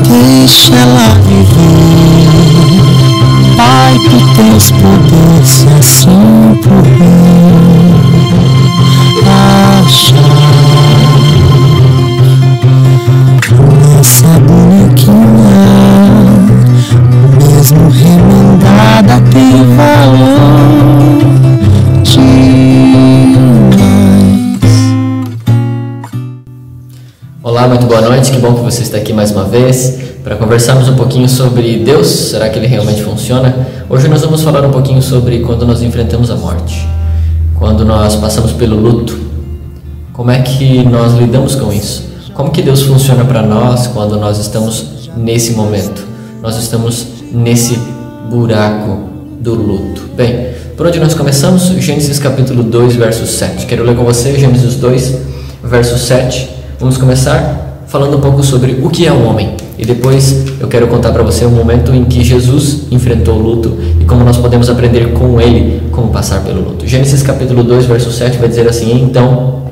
Deixa ela viver, Pai, que tens poder, se assim por mim achar essa bonequinha, mesmo remendada, tem valor demais. Olá, muito boa noite, que bom que você está aqui mais uma vez para conversarmos um pouquinho sobre Deus. Será que Ele realmente funciona? Hoje nós vamos falar um pouquinho sobre quando nós enfrentamos a morte, quando nós passamos pelo luto. Como é que nós lidamos com isso? Como que Deus funciona para nós quando nós estamos nesse momento? Nós estamos nesse buraco do luto. Bem, por onde nós começamos? Gênesis capítulo 2, verso 7. Quero ler com você Gênesis 2, verso 7. Vamos começar falando um pouco sobre o que é o homem. E depois eu quero contar para você o momento em que Jesus enfrentou o luto e como nós podemos aprender com ele como passar pelo luto. Gênesis capítulo 2, verso 7 vai dizer assim: Então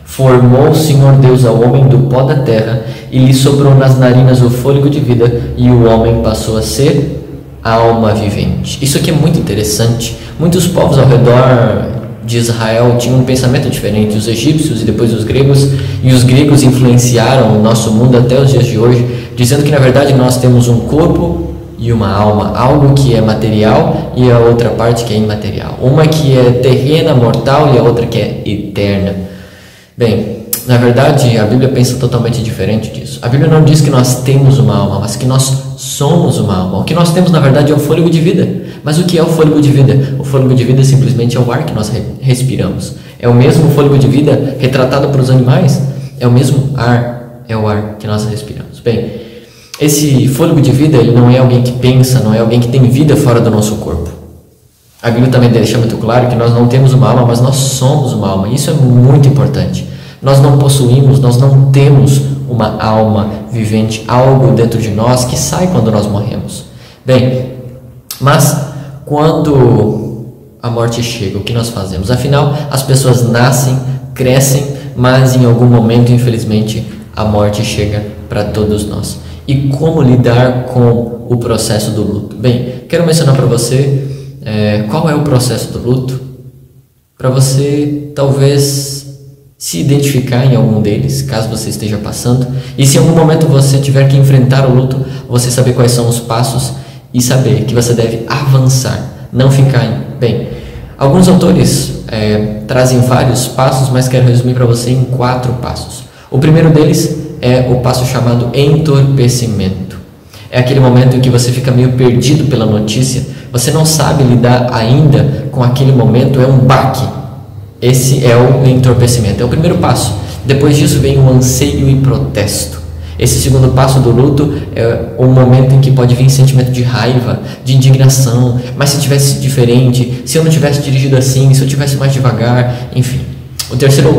formou o Senhor Deus ao homem do pó da terra e lhe soprou nas narinas o fôlego de vida, e o homem passou a ser alma vivente. Isso aqui é muito interessante. Muitos povos ao redor de Israel tinham um pensamento diferente, os egípcios e depois os gregos, e os gregos influenciaram o nosso mundo até os dias de hoje, dizendo que na verdade nós temos um corpo e uma alma, algo que é material e a outra parte que é imaterial, uma que é terrena, mortal, e a outra que é eterna. Bem, na verdade a Bíblia pensa totalmente diferente disso. A Bíblia não diz que nós temos uma alma, mas que nós somos uma alma. O que nós temos na verdade é o fôlego de vida. Mas o que é o fôlego de vida? O fôlego de vida simplesmente é o ar que nós respiramos. É o mesmo fôlego de vida retratado para os animais? É o mesmo ar, é o ar que nós respiramos. Bem, esse fôlego de vida, ele não é alguém que pensa, não é alguém que tem vida fora do nosso corpo. A Bíblia também deixa muito claro que nós não temos uma alma, mas nós somos uma alma. Isso é muito importante. Nós não possuímos, nós não temos uma alma vivente, algo dentro de nós que sai quando nós morremos. Bem, mas quando a morte chega, o que nós fazemos? Afinal, as pessoas nascem, crescem, mas em algum momento, infelizmente, a morte chega para todos nós. E como lidar com o processo do luto? Bem, quero mencionar para você qual é o processo do luto, para você talvez se identificar em algum deles, caso você esteja passando, e se em algum momento você tiver que enfrentar o luto, você saber quais são os passos e saber que você deve avançar, não ficar bem. Alguns autores trazem vários passos, mas quero resumir para você em 4 passos. O primeiro deles é o passo chamado entorpecimento. É aquele momento em que você fica meio perdido pela notícia, você não sabe lidar ainda com aquele momento, é um baque. Esse é o entorpecimento, é o primeiro passo. Depois disso vem o anseio e protesto. Esse segundo passo do luto é o momento em que pode vir sentimento de raiva, de indignação. Mas se tivesse diferente, se eu não tivesse dirigido assim, se eu tivesse mais devagar, enfim. O terceiro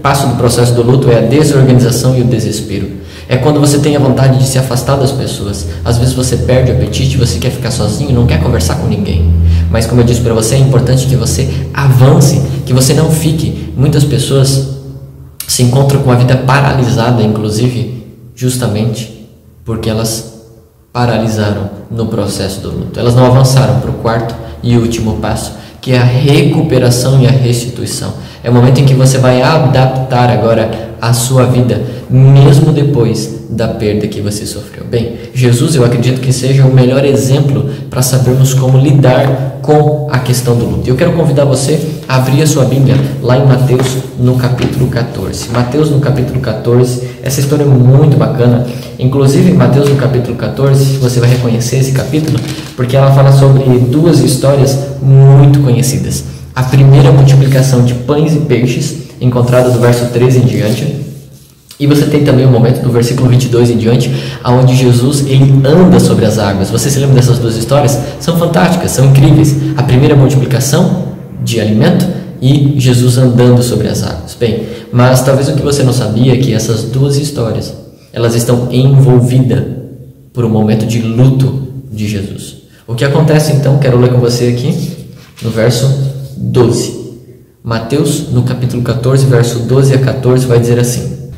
passo do processo do luto é a desorganização e o desespero. É quando você tem a vontade de se afastar das pessoas. Às vezes você perde o apetite, você quer ficar sozinho, não quer conversar com ninguém. Mas como eu disse para você, é importante que você avance, que você não fique. Muitas pessoas se encontram com a vida paralisada, inclusive, justamente porque elas paralisaram no processo do luto. Elas não avançaram para o quarto e último passo, que é a recuperação e a restituição. É o momento em que você vai adaptar agora a sua vida, mesmo depois da perda que você sofreu. Bem, Jesus, eu acredito que seja o melhor exemplo para sabermos como lidar com a questão do luto. Eu quero convidar você a abrir a sua Bíblia lá em Mateus, no capítulo 14. Mateus, no capítulo 14, essa história é muito bacana. Inclusive, em Mateus, no capítulo 14, você vai reconhecer esse capítulo, porque ela fala sobre 2 histórias muito conhecidas. A primeira multiplicação de pães e peixes, encontrada do verso 13 em diante. E você tem também o momento do versículo 22 em diante, onde Jesus ele anda sobre as águas. Você se lembra dessas 2 histórias? São fantásticas, são incríveis. A primeira multiplicação de alimento e Jesus andando sobre as águas. Bem, mas talvez o que você não sabia é que essas 2 histórias, elas estão envolvidas por um momento de luto de Jesus. O que acontece então, quero ler com você aqui, no verso 12. Mateus, no capítulo 14, verso 12 a 14, vai dizer assim: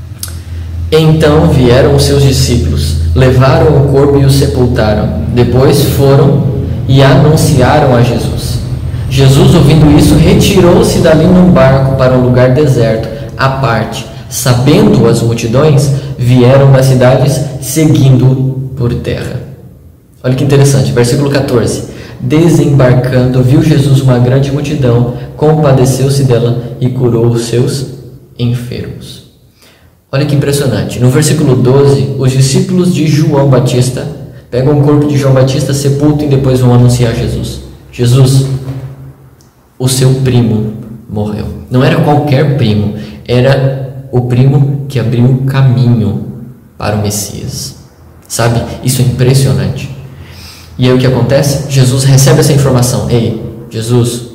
Então vieram os seus discípulos, levaram o corpo e o sepultaram. Depois foram e anunciaram a Jesus. Jesus, ouvindo isso, retirou-se dali num barco para um lugar deserto, à parte. Sabendo as multidões, vieram das cidades seguindo por terra. Olha que interessante, versículo 14. Desembarcando, viu Jesus uma grande multidão, compadeceu-se dela e curou os seus enfermos. Olha que impressionante. No versículo 12, os discípulos de João Batista pegam o corpo de João Batista, sepultam e depois vão anunciar Jesus. Jesus, o seu primo morreu. Não era qualquer primo, era o primo que abriu o caminho para o Messias. Sabe? Isso é impressionante. E aí o que acontece? Jesus recebe essa informação. Ei, Jesus,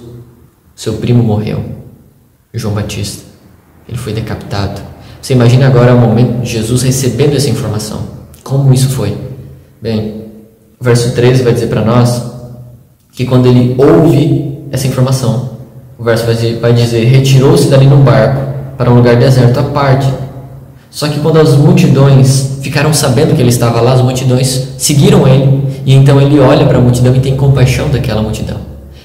seu primo morreu. João Batista, ele foi decapitado. Você imagina agora o momento de Jesus recebendo essa informação. Como isso foi? Bem, o verso 13 vai dizer para nós que quando ele ouve essa informação, o verso vai dizer: retirou-se dali num barco para um lugar deserto à parte. Só que quando as multidões ficaram sabendo que ele estava lá, as multidões seguiram ele, e então ele olha para a multidão e tem compaixão daquela multidão.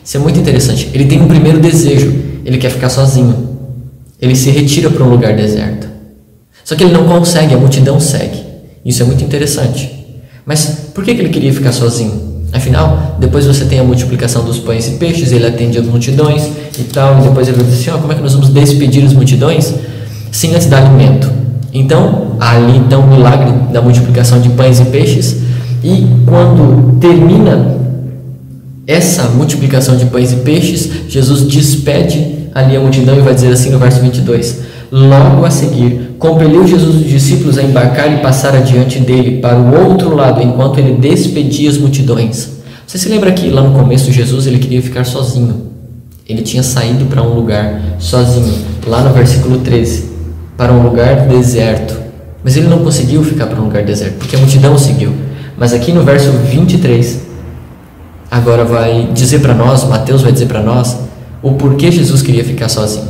Isso é muito interessante. Ele tem um primeiro desejo, ele quer ficar sozinho. Ele se retira para um lugar deserto. Só que ele não consegue, a multidão segue. Isso é muito interessante. Mas por que ele queria ficar sozinho? Afinal, depois você tem a multiplicação dos pães e peixes, ele atende as multidões e tal, e depois ele vai dizer assim: como é que nós vamos despedir as multidões sem antes dar alimento? Então, ali então o milagre da multiplicação de pães e peixes, e quando termina essa multiplicação de pães e peixes, Jesus despede ali a multidão e vai dizer assim no verso 22: logo a seguir, compeliu Jesus os discípulos a embarcar e passar adiante dele para o outro lado, enquanto ele despedia as multidões. Você se lembra que lá no começo Jesus ele queria ficar sozinho. Ele tinha saído para um lugar sozinho, lá no versículo 13, para um lugar deserto. Mas ele não conseguiu ficar para um lugar deserto, porque a multidão o seguiu. Mas aqui no verso 23, agora vai dizer para nós, Mateus vai dizer para nós, o porquê Jesus queria ficar sozinho.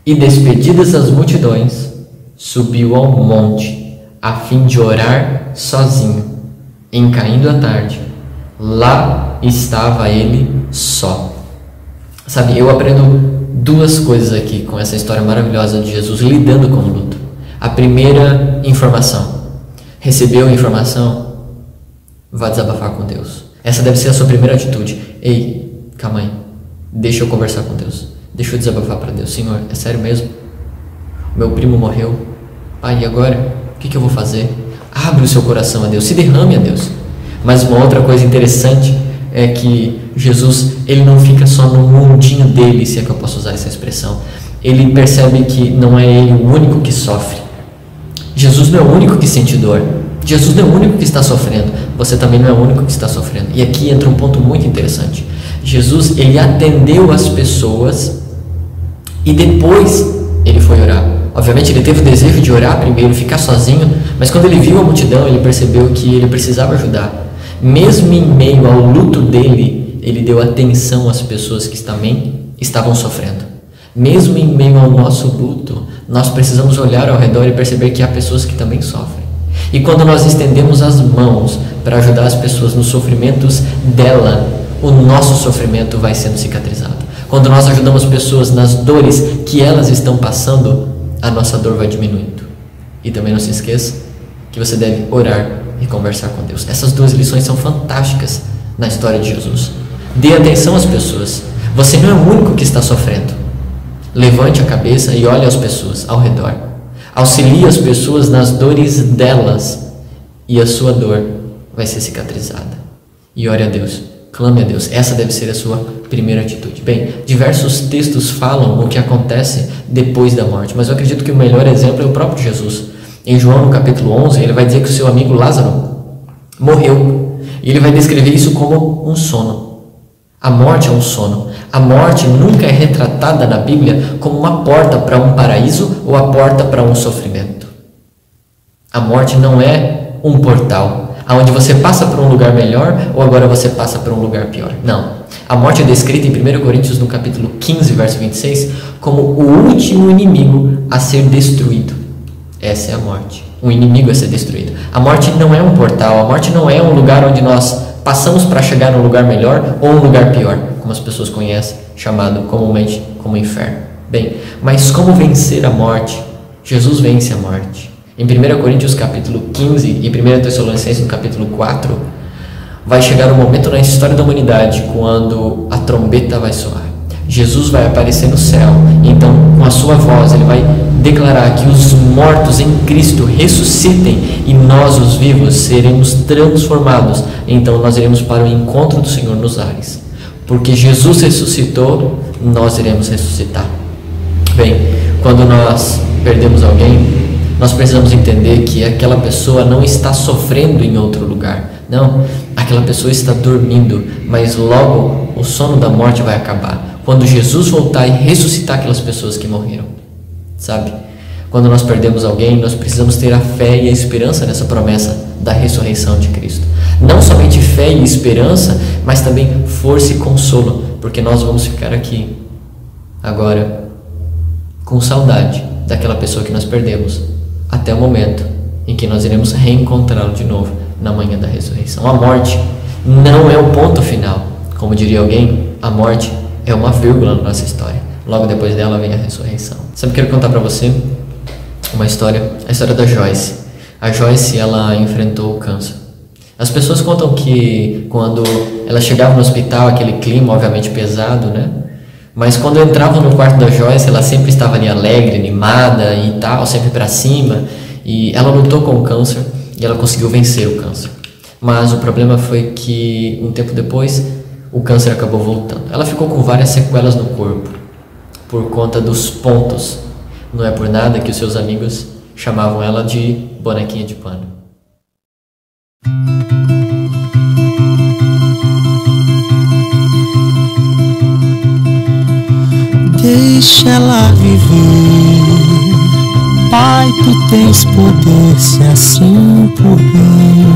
E despedidas as multidões, subiu ao monte, a fim de orar sozinho. Em caindo a tarde, lá estava ele só. Sabe, eu aprendo duas coisas aqui com essa história maravilhosa de Jesus lidando com o luto. A primeira informação: recebeu a informação, vá desabafar com Deus. Essa deve ser a sua primeira atitude. Ei, calma aí, deixa eu conversar com Deus, deixa eu desabafar para Deus. Senhor, é sério mesmo? Meu primo morreu. Pai, e agora? O que eu vou fazer? Abre o seu coração a Deus, se derrame a Deus. Mas uma outra coisa interessante é que Jesus, ele não fica só no mundinho dele, se é que eu posso usar essa expressão. Ele percebe que não é ele o único que sofre. Jesus não é o único que sente dor. Jesus não é o único que está sofrendo. Você também não é o único que está sofrendo. E aqui entra um ponto muito interessante. Jesus, ele atendeu as pessoas e depois ele foi orar. Obviamente ele teve o desejo de orar primeiro, ficar sozinho, mas quando ele viu a multidão, ele percebeu que ele precisava ajudar. Mesmo em meio ao luto dele, ele deu atenção às pessoas que também estavam sofrendo. Mesmo em meio ao nosso luto, nós precisamos olhar ao redor e perceber que há pessoas que também sofrem. E quando nós estendemos as mãos para ajudar as pessoas nos sofrimentos dela, o nosso sofrimento vai sendo cicatrizado. Quando nós ajudamos pessoas nas dores que elas estão passando, a nossa dor vai diminuindo. E também não se esqueça que você deve orar e conversar com Deus. Essas duas lições são fantásticas na história de Jesus. Dê atenção às pessoas. Você não é o único que está sofrendo. Levante a cabeça e olhe as pessoas ao redor. Auxilie as pessoas nas dores delas e a sua dor vai ser cicatrizada. E ore a Deus, clame a Deus. Essa deve ser a sua primeira atitude. Bem, diversos textos falam o que acontece depois da morte, mas eu acredito que o melhor exemplo é o próprio Jesus. Em João, no capítulo 11, ele vai dizer que o seu amigo Lázaro morreu. E ele vai descrever isso como um sono. A morte é um sono. A morte nunca é retratada na Bíblia como uma porta para um paraíso ou a porta para um sofrimento. A morte não é um portal, onde você passa para um lugar melhor ou agora você passa para um lugar pior. Não. A morte é descrita em 1 Coríntios, no capítulo 15, verso 26, como o último inimigo a ser destruído. Essa é a morte. O inimigo a ser destruído. A morte não é um portal, a morte não é um lugar onde nós passamos para chegar num lugar melhor ou um lugar pior, como as pessoas conhecem, chamado comumente como inferno. Bem, mas como vencer a morte? Jesus vence a morte. Em 1 Coríntios capítulo 15 e 1 Tessalonicenses no capítulo 4, vai chegar um momento na história da humanidade quando a trombeta vai soar. Jesus vai aparecer no céu, então com a sua voz ele vai declarar que os mortos em Cristo ressuscitem e nós, os vivos, seremos transformados. Então nós iremos para o encontro do Senhor nos ares. Porque Jesus ressuscitou, nós iremos ressuscitar. Bem, quando nós perdemos alguém, nós precisamos entender que aquela pessoa não está sofrendo em outro lugar. Não, aquela pessoa está dormindo, mas logo o sono da morte vai acabar. Quando Jesus voltar e ressuscitar aquelas pessoas que morreram. Sabe? Quando nós perdemos alguém, nós precisamos ter a fé e a esperança nessa promessa da ressurreição de Cristo. Não somente fé e esperança, mas também força e consolo, porque nós vamos ficar aqui agora com saudade daquela pessoa que nós perdemos, até o momento em que nós iremos reencontrá-lo de novo na manhã da ressurreição. A morte não é o ponto final. Como diria alguém, a morte é uma vírgula na nossa história. Logo depois dela vem a ressurreição. Sabe o que eu quero contar para você? Uma história, a história da Joyce. A Joyce, ela enfrentou o câncer. As pessoas contam que quando ela chegava no hospital, aquele clima obviamente pesado, né? Mas quando entrava no quarto da Joyce, ela sempre estava ali alegre, animada e tal, sempre para cima. E ela lutou com o câncer e ela conseguiu vencer o câncer. Mas o problema foi que um tempo depois o câncer acabou voltando. Ela ficou com várias sequelas no corpo por conta dos pontos. Não é por nada que os seus amigos chamavam ela de bonequinha de pano. Deixa ela viver, Pai, tu tens poder, se assim por bem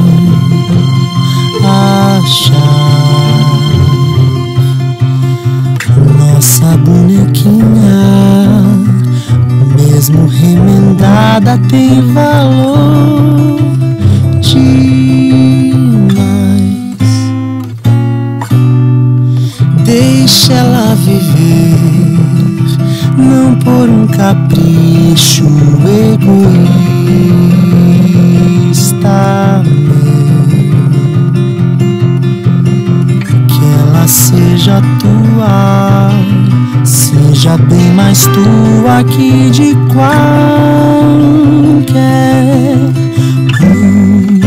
achar. Nossa bonequinha, mesmo remendada, tem valor demais. Deixa ela viver, não por um capricho egoísta meu. Que ela seja tua, seja bem mais tua que de qualquer um.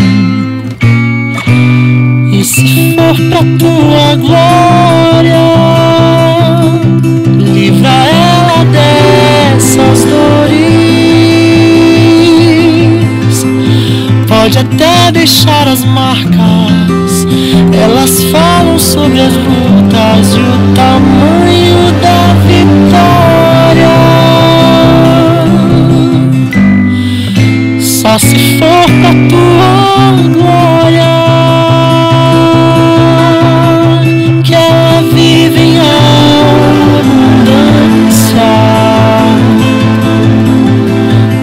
E se for pra tua glória, livra ela dessas dores. Pode até deixar as marcas, elas falam sobre as lutas e o tamanho da vitória. Só se for pra tua glória que ela vive em abundância,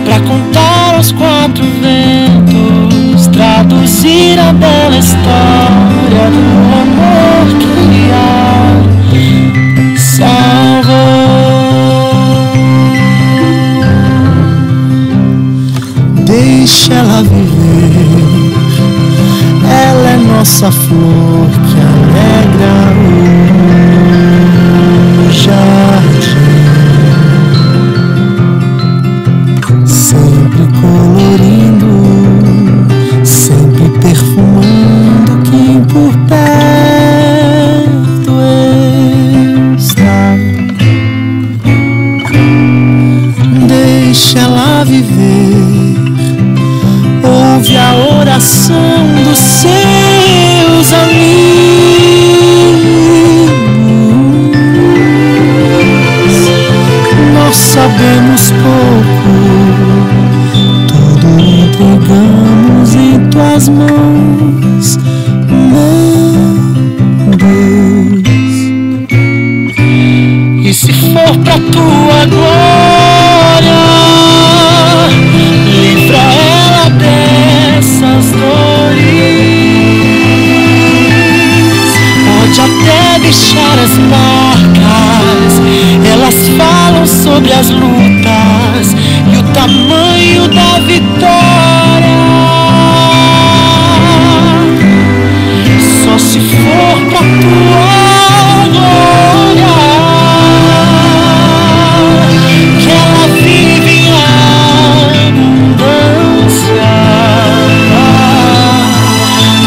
pra contar aos quatro ventos, traduzir a bela história do amor que a salvou. Deixa ela viver, ela é nossa flor que alegra o jardim, sempre colorindo, sempre perfumando quem por perto está. Deixa ela viver, ouve a oração dos seus amigos. Nós sabemos pouco, tudo entregamos em tuas mãos, meu Deus. for pra tua glória, livra ela dessas dores. Pode até deixar as marcas, elas falam sobre as lutas e o tamanho da vitória. Só se for pra tua glória que ela vive em abundância,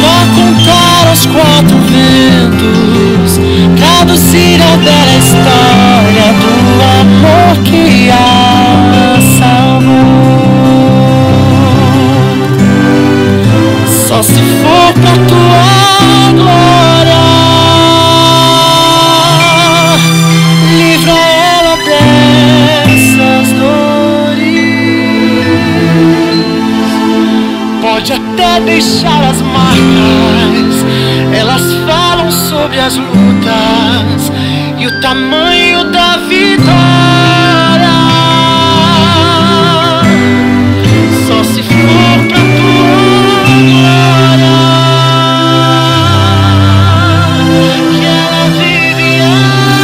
pra contar aos quatro ventos, traduzir a bela história do amor que a salvou. Só se for pra tua glória, livra ela dessas dores. Pode até deixar as marcas, elas falam sobre as lutas e o tamanho da vitória. Só se for pra tua glória que ela vive em abundância,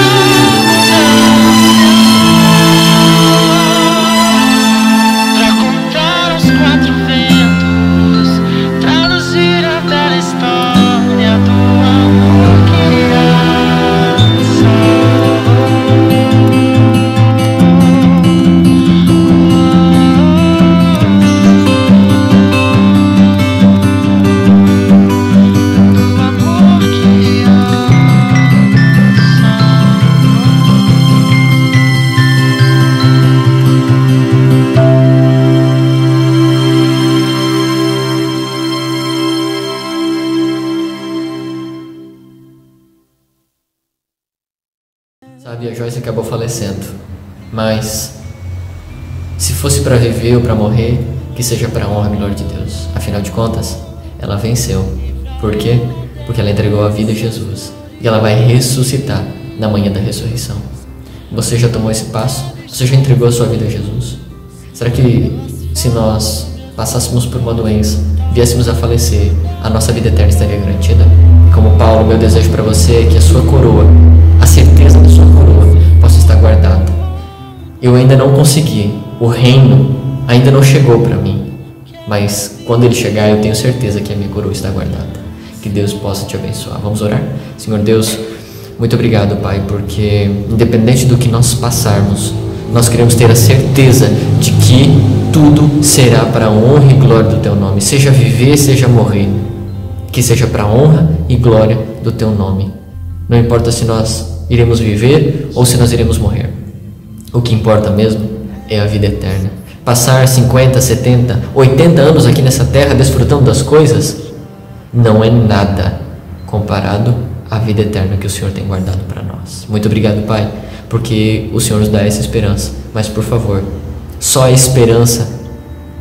pra contar aos quatro ventos, traduzir a bela história do amor que a Sabe, a Joyce acabou falecendo, mas se fosse para viver ou para morrer, que seja para a honra e glória de Deus. Afinal de contas, ela venceu. Por quê? Porque ela entregou a vida a Jesus e ela vai ressuscitar na manhã da ressurreição. Você já tomou esse passo? Você já entregou a sua vida a Jesus? Será que se nós passássemos por uma doença, viéssemos a falecer, a nossa vida eterna estaria garantida? Como Paulo, meu desejo para você é que a sua coroa, a certeza da sua coroa, possa estar guardada. Eu ainda não consegui, o reino ainda não chegou para mim, mas quando ele chegar eu tenho certeza que a minha coroa está guardada. Que Deus possa te abençoar. Vamos orar? Senhor Deus, muito obrigado, Pai, porque independente do que nós passarmos, nós queremos ter a certeza de que tudo será para a honra e glória do Teu nome, seja viver, seja morrer, que seja para a honra e glória do Teu nome. Não importa se nós iremos viver ou se nós iremos morrer. O que importa mesmo é a vida eterna. Passar 50, 70, 80 anos aqui nessa terra desfrutando das coisas não é nada comparado à vida eterna que o Senhor tem guardado para nós. Muito obrigado, Pai, porque o Senhor nos dá essa esperança. Mas, por favor, só a esperança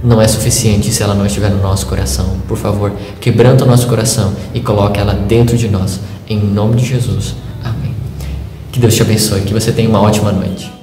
não é suficiente se ela não estiver no nosso coração. Por favor, quebranta o nosso coração e coloque ela dentro de nós. Em nome de Jesus. Amém. Que Deus te abençoe. Que você tenha uma ótima noite.